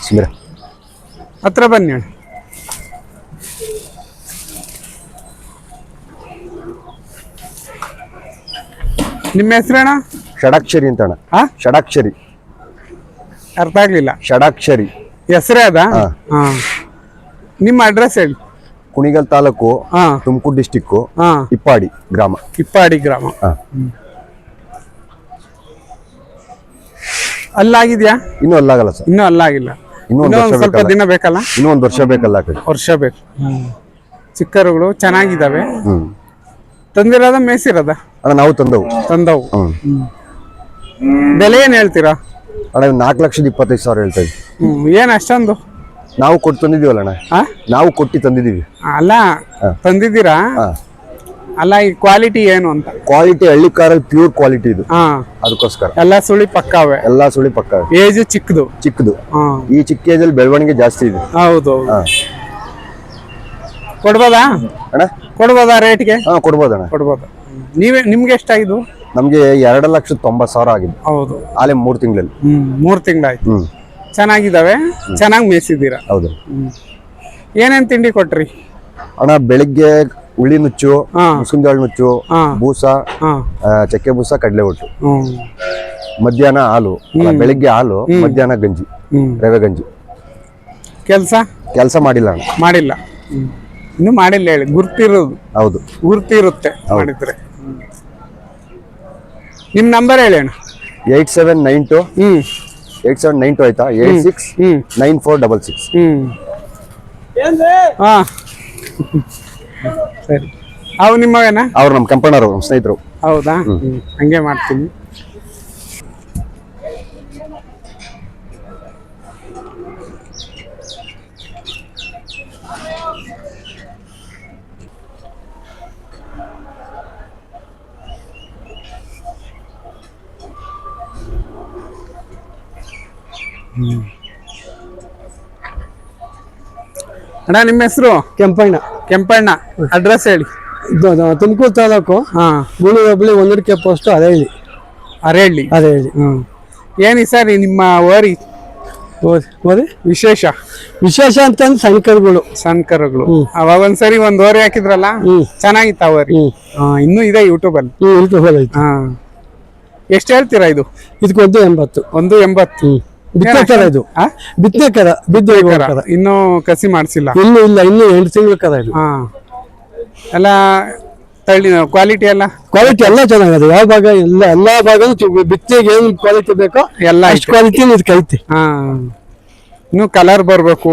ಸಿಮಿರ ಹತ್ರ ಬನ್ನಿ ಅಣ್ಣ. ನಿಮ್ಮ ಹೆಸರಣ್ಣ? ಷಡಾಕ್ಷರಿ ಅಂತ ಅಣ್ಣ. ಷಡಾಕ್ಷರಿ. ಅರ್ಥ ಆಗ್ಲಿಲ್ಲ. ಷಡಾಕ್ಷರಿ ಹೆಸರೇ ಅದ? ನಿಮ್ಮ ಅಡ್ರೆಸ್ ಹೇಳಿ. ಕುಣಿಗಲ್ ತಾಲೂಕು, ತುಮಕೂರು ಡಿಸ್ಟಿಕ್, ಇಪ್ಪಾಡಿ ಗ್ರಾಮ. ಇಪ್ಪಾಡಿ ಗ್ರಾಮ. ಅಲ್ಲಾಗಿದ್ಯಾ? ಇನ್ನೂ ಅಲ್ಲಾಗಲ್ಲ ಸರ್. ಇನ್ನೂ ಅಲ್ಲಾಗಿಲ್ಲ. ಇನ್ನೂ ಸ್ವಲ್ಪ ದಿನ ಬೇಕಲ್ಲ? ಇನ್ನೂ ಒಂದು ವರ್ಷ ಬೇಕಲ್ಲ. ವರ್ಷ ಬೇಕು. ಚಿಕ್ಕರುಗಳು ಚೆನ್ನಾಗಿದ್ದಾವೆ. ತಂದಿರೋದ ಮೇಸಿರೋದ? ಅಣ್ಣ ನಾವು ತಂದವು. ಬೆಲೆ ಏನ್ ಹೇಳ್ತೀರಾ? ಅಣ್ಣ 4,25,000 ಹೇಳ್ತಾ ಇದ್ವಿ. ಏನ್ ಅಷ್ಟೊಂದು? ನಾವು ಕೊಟ್ಟು ತಂದಿದೀವಲ್ಲ ಅಣ್ಣ. ನಾವು ಕೊಟ್ಟು ತಂದಿದೀವಿ. ಅಲ್ಲ ತಂದಿದ್ದೀರಾ? ಅಲ್ಲ ಈ ಕ್ವಾಲಿಟಿ ಏನು ಅಂತ? ಕ್ವಾಲಿಟಿ ಹಳ್ಳಿ ಕಾರಲ್ಲಿ ಪ್ಯೂರ್ ಕ್ವಾಲಿಟಿ ಇದು. ಅದಕ್ಕೋಸ್ಕರ ಎಲ್ಲ ಸುಳಿ ಪಕ್ಕಾವೆ. ಎಲ್ಲಾ ಸುಳಿ ಪಕ್ಕ. ಏಜ್ ಚಿಕ್ಕದು. ಈ ಚಿಕ್ಕ ಏಜ್ ಅಲ್ಲಿ ಬೆಳವಣಿಗೆ ಜಾಸ್ತಿ ಇದೆ. ಹೌದು. ಕೊಡ್ಬೋದಾ ಅಣ್ಣ? ಕೊಡ್ಬೋದಾ ರೇಟ್ಗೆ? ಕೊಡ್ಬೋದಣ್ಣ. ಕೊಡ್ಬೋದು. ನಿಮ್ಗೆ ಎಷ್ಟಾಗಿದ್ದು? ನಮ್ಗೆ 2,90,000 ಆಗಿದೆ. ಹೌದು. ಆಲೆ 3 ತಿಂಗಳಲ್ಲಿ. 3 ತಿಂಗಳಾಯ್ತು. ಚೆನ್ನಾಗಿದ್ದಾವೆ. ಚೆನ್ನಾಗಿ ಮೇಯಿಸಿದ್ದೀರಾ? ಹೌದು. ಏನೇನ್ ತಿಂಡಿ ಕೊಟ್ರಿ ಅಣ್ಣ? ಬೆಳಿಗ್ಗೆ ಉಳ್ಳಿ ನುಚ್ಚು, ಮುಸ್ಕಿನ ಜೋಳ ನುಚ್ಚು, ಬೂಸ, ಚಕ್ಕೆ ಬೂಸ, ಕಡಲೆ ಒಟ್ಟು. ಮಧ್ಯಾಹ್ನ ಹಾಲು. ಬೆಳಿಗ್ಗೆ ಹಾಲು, ಮಧ್ಯಾಹ್ನ ಗಂಜಿ, ರವೆ ಗಂಜಿ. ಕೆಲಸ ಮಾಡಿಲ್ಲ ಅಣ್ಣ. ಮಾಡಿಲ್ಲ. ಇನ್ನು ಮಾಡಿಲ್ಲ ಹೇಳಿ. ಗುರ್ತಿರೋದು. ಹೌದು, ಗುರ್ತಿರುತ್ತೆ ಮಾಡಿದ್ರೆ. ನಿಮ್ ನಂಬರ್ ಹೇಳಿ ಅಣ್ಣ. 8792 8792 ಆಯ್ತಾ? 869466. ಸರಿ. ಅವು ನಿಮ್ಮವೇನ? ಅವ್ರು ನಮ್ಮ ಕಂಪನವರು, ನಮ್ಮ ಸ್ನೇಹಿತರು. ಹೌದಾ? ಹಂಗೆ ಮಾಡ್ತೀನಿ. ಅಣ್ಣ ನಿಮ್ಮ ಹೆಸರು? ಕೆಂಪಣ್ಣ. ಕೆಂಪಣ್ಣ. ಅಡ್ರೆಸ್ ಹೇಳಿ. ತುಮಕೂರು ತಾಲೂಕು, ಗೂಳೂರು ಹೋಬಳಿ, ಒಂದೂರಿಕೆ ಪೋಸ್ಟ್, ಅರೇಹಳ್ಳಿ. ಅರೇಹಳ್ಳಿ. ಏನಿ ಸರ್ ನಿಮ್ಮ ಓರಿ ವಿಶೇಷ? ವಿಶೇಷ ಅಂತಂದ್ರೆ ಸಣ್ಕರುಗಳು. ಅವಾಗ ಒಂದ್ಸರಿ ಒಂದ್ ಓರಿ ಹಾಕಿದ್ರಲ್ಲ, ಚೆನ್ನಾಗಿತ್ತ ಓರಿ? ಇನ್ನೂ ಇದೆ ಯೂಟ್ಯೂಬ್ ಅಲ್ಲಿ. ಎಷ್ಟು ಹೇಳ್ತೀರಾ ಇದು? ಇದಕ್ಕೆ 180. ಬಿತ್ತನೆ ಕರ. ಇನ್ನು ಕಸಿ ಮಾಡಿಸಿಲ್ಲ? ಇನ್ನು 8 ತಿಂಗಳ ಕರ ಇದು. ಎಲ್ಲ ತಳಿ ಕ್ವಾಲಿಟಿ ಎಲ್ಲ ಚೆನ್ನಾಗಿದೆ. ಯಾವ ಭಾಗ ಎಲ್ಲಾ ಭಾಗ ಬಿತ್ತನೆಗೆ ಏನ್ ಕ್ವಾಲಿಟಿ ಬೇಕೋ ಎಲ್ಲ ಕ್ವಾಲಿಟಿ ಇದಕ್ಕೆ. ಇನ್ನು ಕಲರ್ ಬರ್ಬೇಕು,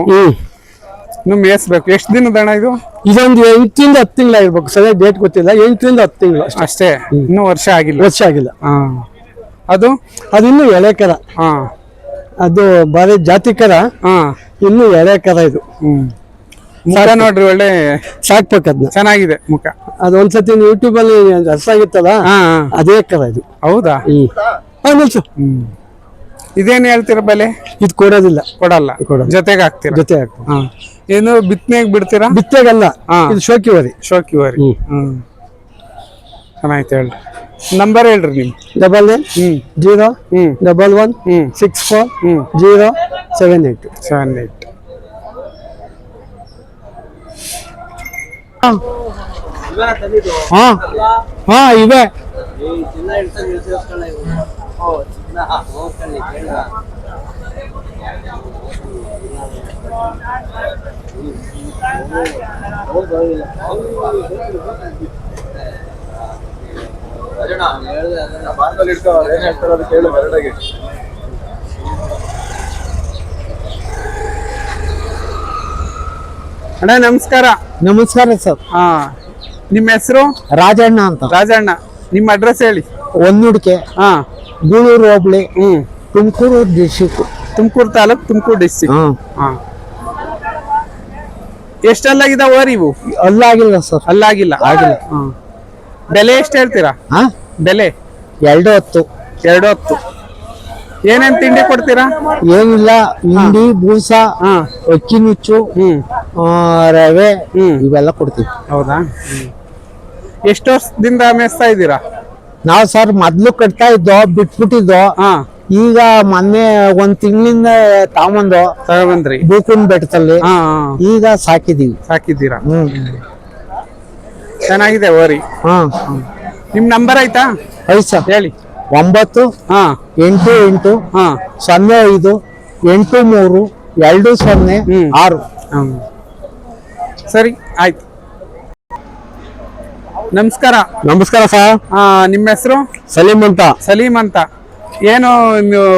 ಇನ್ನು ಮೇಯಿಸ್ಬೇಕು. ಎಷ್ಟು ದಿನದ ಹಣ ಇದು? ಇದೊಂದು 8ರಿಂದ 10 ತಿಂಗಳಾಗಿರ್ಬೇಕು. ಸರಿಯಾಗಿ ಡೇಟ್ ಗೊತ್ತಿಲ್ಲ. 8ರಿಂದ 10 ತಿಂಗಳು ಅಷ್ಟೇ. ಇನ್ನು ವರ್ಷ ಆಗಿಲ್ಲ. ಅದು ಇನ್ನು ಎಳೆ ಕರ. ಅದು ಬಾರಿ ಜಾತಿ ಕರ. ಇನ್ನು ಎಳೆ ಕರ ಇದು. ಮುಖ ನೋಡ್ರಿ, ಒಳ್ಳೆ ಸಾಕ್ಬೇಕು. ಅದನ್ನ ಚೆನ್ನಾಗಿದೆ ಮುಖ. ಅದು ಒಂದ್ಸತಿ ಯೂಟ್ಯೂಬ್ ಅಲ್ಲಿ ಹಸಾಗಿತ್ತಲ್ಲ, ಅದೇ ಕರ ಇದು. ಹೌದಾ? ನಿಲ್ಸು. ಇದೇನು ಹೇಳ್ತೀರ ಬೆಲೆ? ಇದು ಕೊಡಲ್ಲ. ಜೊತೆಗೆ ಹಾಕ್ತೀರಾ? ಏನು ಬಿತ್ತನೆಗೆ ಬಿಡ್ತೀರಾ? ಬಿತ್ತನೆಗಲ್ಲ, ಇದು ಶೋಕಿ ವರಿ. ಚೆನ್ನಾಯ್ತು ಹೇಳ್ರಿ. ನಂಬರ್ ಹೇಳ್ರಿ ನಿಮ್. 9901640788. ಇವೆ. ಅಣ್ಣ ನಮಸ್ಕಾರ. ನಮಸ್ಕಾರ ಸರ್. ನಿಮ್ಮ ಹೆಸರು? ರಾಜಣ್ಣ ಅಂತ. ರಾಜಣ್ಣ. ನಿಮ್ಮ ಅಡ್ರೆಸ್ ಹೇಳಿ. ಒಂದೂಡಿಕೆ, ಗೂಳೂರು ಹೋಬಳಿ, ತುಮಕೂರು ಡಿಸ್ಟಿಕ್. ತುಮಕೂರು ತಾಲೂಕ್ ತುಮಕೂರು ಡಿಸ್ಟಿಕ್. ಹ್ಮ್ ಹಾ ಎಷ್ಟೆಲ್ಲಾಗಿದಾವ ಓರಿ ಇವು? ಅಲ್ಲಾಗಿಲ್ಲ ಸರ್. ಅಲ್ಲಾಗಿಲ್ಲ. ಆಗಿಲ್ಲ. ಬೆಲೆ ಎಷ್ಟು ಹೇಳ್ತೀರಾ? ಹಾ ಬೆಲೆ 210. 210. ಏನೇನ್ ತಿಂಡಿ ಕೊಡ್ತೀರಾ? ಏನಿಲ್ಲ, ಹಿಂಡಿ, ಬೂಸ, ಹಾ ಅಕ್ಕಿ ನುಚ್ಚು, ಹ್ಮ್ ರವೆ ಹ್ಮ್ ಇವೆಲ್ಲ ಕೊಡ್ತೀವಿ. ಹೌದಾ? ಎಷ್ಟು ವರ್ಷದಿಂದ ಮೇಯಿಸ್ತಾ ಇದ್ದೀರಾ? ನಾವು ಸರ್ ಮೊದ್ಲು ಕಟ್ತಾ ಇದ್ದೋ, ಬಿಟ್ಬಿಟ್ಟಿದ್ದೋ. ಹಾ ಈಗ ಮೊನ್ನೆ 1 ತಿಂಗಳಿಂದ ತಾಮಂದು ತಗೊಂಡ್ಬಂದ್ರಿ? ಬೂಕುನ್ ಬೆಟ್ಟದಲ್ಲಿ. ಹಾ ಈಗ ಸಾಕಿದೀವಿ. ಸಾಕಿದ್ದೀರಾ? ಹ್ಮ್ ಚೆನ್ನಾಗಿದೆ ಓರಿ. ಹಾ ನಿಮ್ ನಂಬರ್ ಆಯ್ತಾ? ಐದು ಸರ್. ಹೇಳಿ. 9 ಹಾ 88 ಹಾ 05 83 20 6. ಹ್ಮ್. ಸರಿ ಆಯ್ತು. ನಮಸ್ಕಾರ. ನಮಸ್ಕಾರ ಸರ್. ನಿಮ್ಮ ಹೆಸರು? ಸಲೀಂ ಅಂತ. ಸಲೀಂ ಅಂತ. ಏನು ನೀವು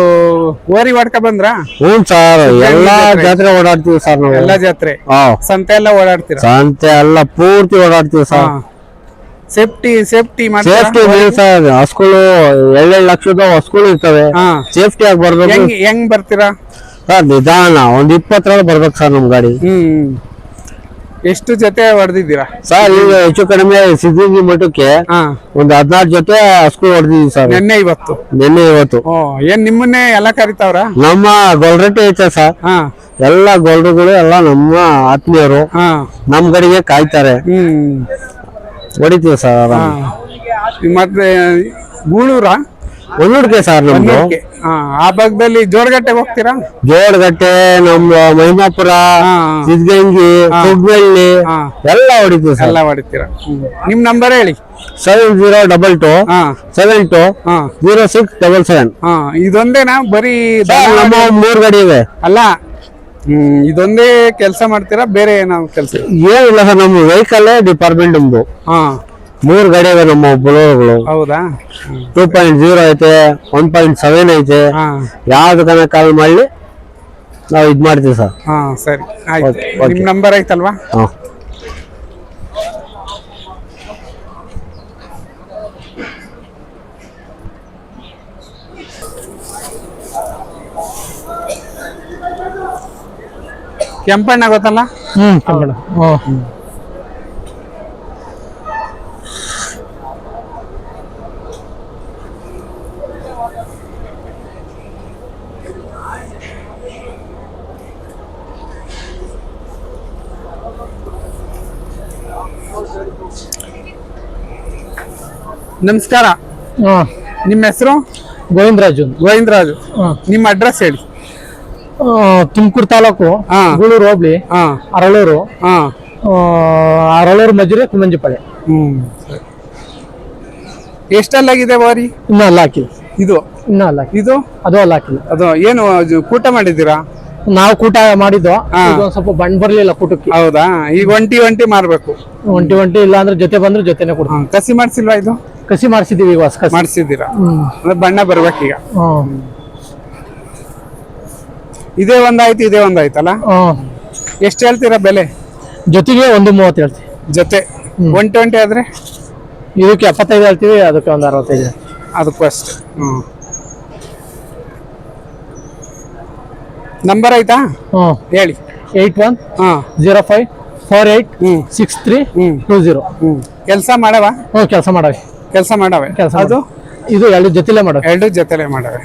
ಓರಿ ಹೊಡ್ಕ ಬಂದ್ರ? ಹ್ಞೂ ಸರ್, ಎಲ್ಲಾ ಜಾತ್ರೆ ಓಡಾಡ್ತೀವಿ ಸರ್ ನಾವು. ಎಲ್ಲಾ ಜಾತ್ರೆ, ಸಂತೆ ಎಲ್ಲ ಓಡಾಡ್ತೀರಾ? ಸಂತೆ ಎಲ್ಲ ಪೂರ್ತಿ ಓಡಾಡ್ತೀವಿ ಸರ್. Safety safety sir. ಹಸ್ಗಳು 2 ಲಕ್ಷದ ಹಸ್ಗಳು ಇರ್ತವೆ. ಸೇಫ್ಟಿ ಆಗಿ ಬರ್ಬೇಕು. ಹೆಂಗ್ ಬರ್ತೀರಾ ಸರ್? ನಿಧಾನ, 20 ಬರ್ಬೇಕು ಸರ್ ನಮ್ ಗಾಡಿ. ಎಷ್ಟು ಜೊತೆ ಹೊಡೆದಿದ್ದೀರಾ ಸರ್? ಈಗ ಹೆಚ್ಚು ಕಡಿಮೆ ಸಿದ್ಧಗಂಗೆ ಮಠಕ್ಕೆ ಒಂದು 14 ಜೊತೆ ಹಸ್ಗಳು ಹೊಡೆದಿದ್ದೀವಿ ಸರ್. ನಿನ್ನೆ ಇವತ್ತು? ನಿನ್ನೆ ಇವತ್ತು. ಏನ್ ನಿಮ್ಮನ್ನೇ ಎಲ್ಲ ಕರಿತಾವ್ರ? ನಮ್ಮ ಗೊಲ್ರಟ್ಟಿ ಐತೆ ಸರ್. ಎಲ್ಲ ಗೊಲ್ರುಗಳು ಎಲ್ಲ ನಮ್ಮ ಆತ್ಮೀಯರು ನಮ್ ಗಡಿಗೆ ಕಾಯ್ತಾರೆ. ಹೊಡಿತೀವಿ ಸರ್. ಮತ್ತೆ ಗೂಳೂರ ಒಂದೂಡ್ಗೆ ಸರ್ ನಮ್ದು. ಆ ಭಾಗದಲ್ಲಿ ಜೋಡಗಟ್ಟೆಗೆ ಹೋಗ್ತೀರಾ? ಜೋಡಗಟ್ಟೆ, ನಮ್ಮ ಮಹಿಮಾಪುರ, ಸಿದ್ಧಗಂಗಿ, ಸುಗ್ನಳ್ಳಿ ಎಲ್ಲ ಹೊಡಿತೀವಿ ಸರ್. ಎಲ್ಲ ಹೊಡಿತೀರಾ? ನಿಮ್ ನಂಬರ್ ಹೇಳಿ. 7022 72 0677. ಇದೊಂದೇನಾ ಬರೀ? ನಮ್ಮ 3 ಗಾಡಿ ಇವೆ. ಅಲ್ಲ, ಇದೊಂದೇ ಕೆಲಸ ಮಾಡ್ತೀರಾ? ಬೇರೆ ಏನಾದ್ರು ಕೆಲಸ? ಏನಿಲ್ಲ ಸರ್, ನಮ್ಮ ವೆಹಿಕಲ್ ಡಿಪಾರ್ಟ್ಮೆಂಟ್ ನಮ್ದು. 3 ಗಾಡಿ ಇವೆ ನಮ್ಮ ಬುಲೋರ್ಗಳು. ಹೌದಾ? 2.0 ಐತೆ, 1.7 ಐತೆ. ಯಾವ್ದಕ್ಕನ ಕಾಲ್ ಮಾಡಿ ನಾವು ಇದ್ ಮಾಡ್ತೀವಿ ಸರ್. ಸರಿ ಆಯ್ತು. ನಿಮ್ ನಂಬರ್ ಐತಲ್ವಾ? ಕೆಂಪಣ್ಣ ಗೊತ್ತಲ್ಲ? ಕೆಂಪಣ್ಣ. ನಮಸ್ಕಾರ. ನಿಮ್ಮ ಹೆಸರು? ಗೋವಿಂದರಾಜು. ಗೋವಿಂದರಾಜು. ನಿಮ್ಮ ಅಡ್ರೆಸ್ ಹೇಳಿ. ತುಮಕೂರು ತಾಲೂಕು, ಗೂಳೂರು ಹೋಬ್ಳಿ, ಅರಳೂರು, ಅರಳೂರು ಮಜೂರಿ, ಕುಮ್ಮಂಜಿಪಾಳ್ಯ. ಎಷ್ಟಲ್ಲಾಗಿದೆ ಬಾರಿ? ಇನ್ನೂ ಅಲ್ಲ ಹಾಕಿಲ್ಲ. ಇದು ಇನ್ನೂ ಅಲ್ಲ. ಇದು ಅದು ಅಲ್ಲ ಹಾಕಿಲ್ಲ. ಅದು ಏನು ಕೂಟ ಮಾಡಿದ್ದೀರಾ? ನಾವು ಕೂಟ ಮಾಡಿದ್ದು. ಒಂದ್ ಸ್ವಲ್ಪ ಬಣ್ಣ ಬರ್ಲಿಲ್ಲ ಕೂಟಕ್ಕೆ. ಹೌದಾ? ಈಗ ಒಂಟಿ ಮಾರ್ಬೇಕು. ಒಂಟಿ ಇಲ್ಲ ಅಂದ್ರೆ ಜೊತೆ ಬಂದ್ರೆ ಜೊತೆನೆ ಕೊಡ್ತೀವಿ. ಕಸಿ ಮಾಡ್ಸಿಲ್ವಾ? ಇದು ಕಸಿ ಮಾಡಿಸಿದೀವಿ. ಈಗ ಮಾಡಿಸಿದ್ದೀರಾ? ಬಣ್ಣ ಬರ್ಬೇಕೀಗ. ಇದೇ ಒಂದಾಯ್ತು, ಇದೇ ಒಂದಾಯ್ತಲ್ಲ? ಎಷ್ಟು ಹೇಳ್ತೀರಾ ಬೆಲೆ? ಜೊತೆಗೆ 130 ಹೇಳ್ತೀವಿ. ಜೊತೆ 120 ಆದ್ರೆ? ಇದಕ್ಕೆ 75 ಹೇಳ್ತೀವಿ, ಅದಕ್ಕೆ ಒಂದು 65. ಅದಕ್ಕೂ ಅಷ್ಟೇ. ನಂಬರ್ ಆಯ್ತಾ? ಹೇಳಿ. 81 05 48 63 20. ಕೆಲಸ ಮಾಡವ? ಕೆಲಸ ಮಾಡವೆ. ಅದು ಇದು 2 ಜೊತೆಲೇ ಮಾಡವೆ. 2 ಜೊತೆಲೆ ಮಾಡವೆ.